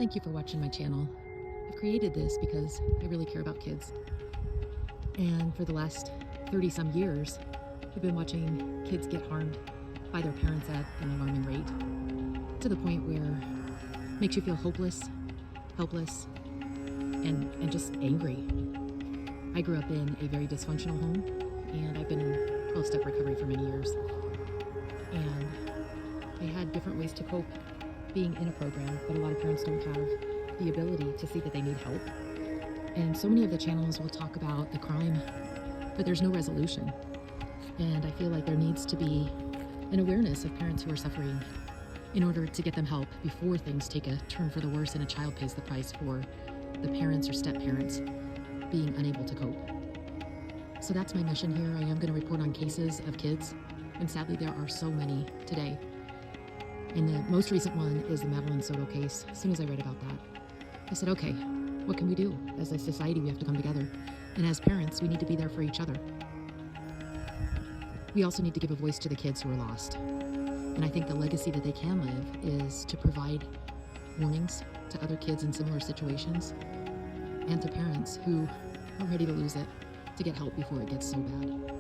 Thank you for watching my channel. I've created this because I really care about kids. And for the last 30 some years, I've been watching kids get harmed by their parents at an alarming rate, to the point where it makes you feel hopeless, helpless, and just angry. I grew up in a very dysfunctional home, and I've been in 12-step recovery for many years. And I had different ways to cope being in a program, but a lot of parents don't have the ability to see that they need help. And so many of the channels will talk about the crime, but there's no resolution. And I feel like there needs to be an awareness of parents who are suffering in order to get them help before things take a turn for the worse and a child pays the price for the parents or step-parents being unable to cope. So that's my mission here. I am going to report on cases of kids, and sadly there are so many today. And the most recent one is the Madeline Soto case. As soon as I read about that, I said, okay, what can we do? As a society, we have to come together. And as parents, we need to be there for each other. We also need to give a voice to the kids who are lost. And I think the legacy that they can live is to provide warnings to other kids in similar situations and to parents who are ready to lose it to get help before it gets so bad.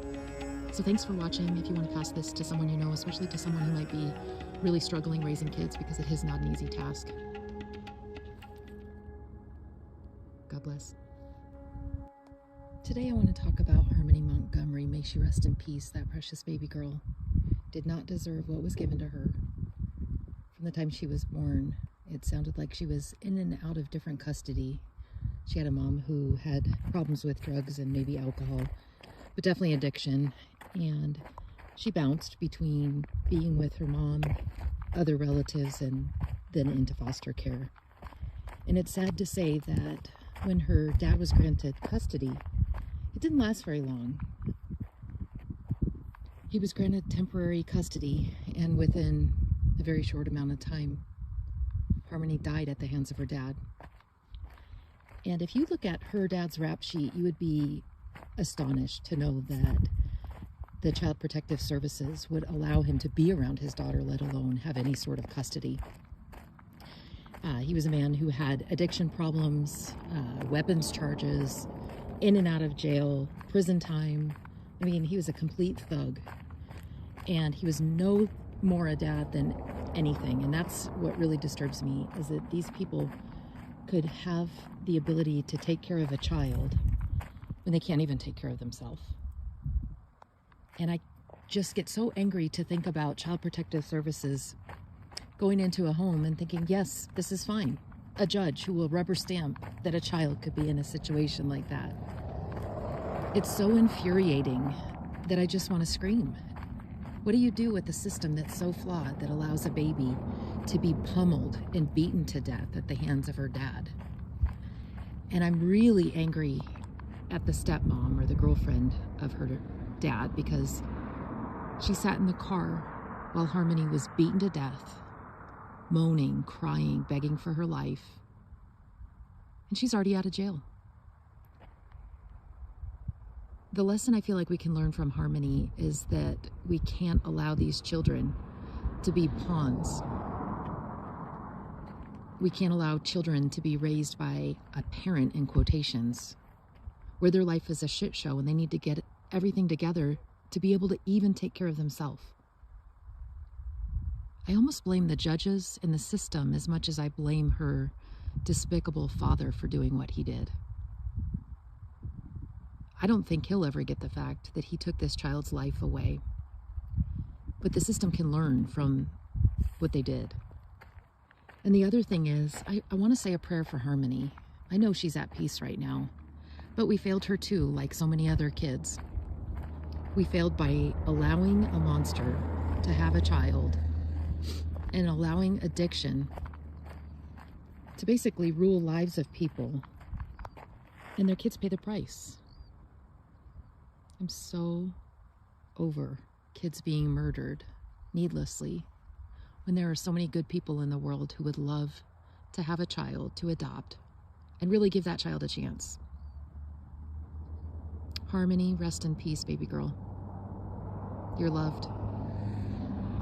So thanks for watching. If you want to pass this to someone you know, especially to someone who might be really struggling raising kids, because it is not an easy task. God bless. Today I want to talk about Harmony Montgomery. May she rest in peace. That precious baby girl did not deserve what was given to her. From the time she was born, it sounded like she was in and out of different custody. She had a mom who had problems with drugs and maybe alcohol, but definitely addiction. And she bounced between being with her mom, other relatives, and then into foster care. And it's sad to say that when her dad was granted custody, it didn't last very long. He was granted temporary custody, and within a very short amount of time, Harmony died at the hands of her dad. And if you look at her dad's rap sheet, you would be astonished to know that the Child Protective Services would allow him to be around his daughter, let alone have any sort of custody. He was a man who had addiction problems, weapons charges, in and out of jail, prison time. I mean, he was a complete thug. And he was no more a dad than anything. And that's what really disturbs me, is that these people could have the ability to take care of a child when they can't even take care of themselves. And I just get so angry to think about Child Protective Services going into a home and thinking, yes, this is fine. A judge who will rubber stamp that a child could be in a situation like that. It's so infuriating that I just want to scream. What do you do with a system that's so flawed that allows a baby to be pummeled and beaten to death at the hands of her dad? And I'm really angry at the stepmom or the girlfriend of her dad, because she sat in the car while Harmony was beaten to death, moaning, crying, begging for her life, and she's already out of jail. The lesson I feel like we can learn from Harmony is that we can't allow these children to be pawns. We can't allow children to be raised by a parent, in quotations, where their life is a shit show and they need to get everything together to be able to even take care of themselves. I almost blame the judges and the system as much as I blame her despicable father for doing what he did. I don't think he'll ever get the fact that he took this child's life away. But the system can learn from what they did. And the other thing is, I want to say a prayer for Harmony. I know she's at peace right now, but we failed her too, like so many other kids. We failed by allowing a monster to have a child and allowing addiction to basically rule lives of people, and their kids pay the price. I'm so over kids being murdered needlessly when there are so many good people in the world who would love to have a child to adopt and really give that child a chance. Harmony, rest in peace, baby girl. You're loved.